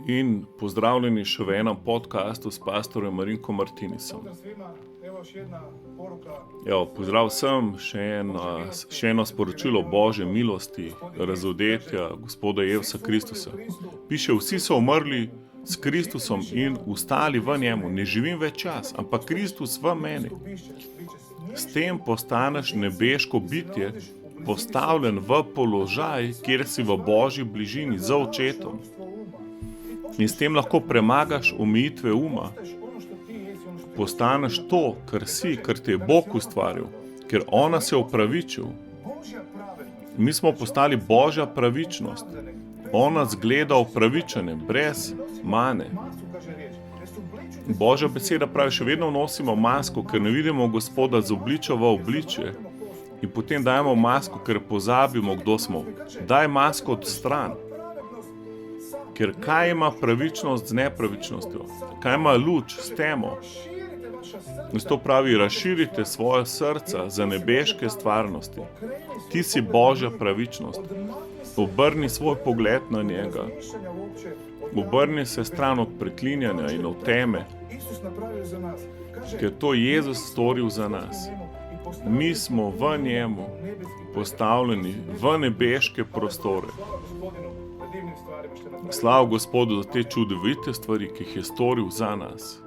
In pozdravljeni še v enem podcastu s pastorjem Marinkom Martinisom. Pozdrav vsem, še eno sporočilo Božje milosti, razodetja Gospoda Jezusa Kristusa. Piše, vsi so umrli s Kristusom in ustali v njemu. Ne živim več čas, ampak Kristus v meni. S tem postaneš nebeško bitje, postavljen v položaj, kjer si v Božji bližini z očetom. In s tem lahko premagaš omejitve uma. Postaneš to, kar si, kar te je Bog ustvaril, ker ona se je opravičil. Mi smo postali Božja pravičnost. On nas gleda opravičene, brez mane. Božja beseda pravi, še vedno nosimo masko, ker ne vidimo Gospoda z obličja v obličje. In potem dajemo masko, ker pozabimo, kdo smo. Daj masko od stran. Ker kaj ima pravičnost z nepravičnostjo? Kaj ima luč s temo? In to pravi, razširite svoje srca za nebeške stvarnosti. Ti si Božja pravičnost. Obrni svoj pogled na njega. Obrni se stran od preklinjanja in od teme. Ker to Jezus storil za nas. Mi smo v njemu postavljeni v nebeške prostore. Slav Gospodu za te čudovite stvari, ki jih je storil za nas.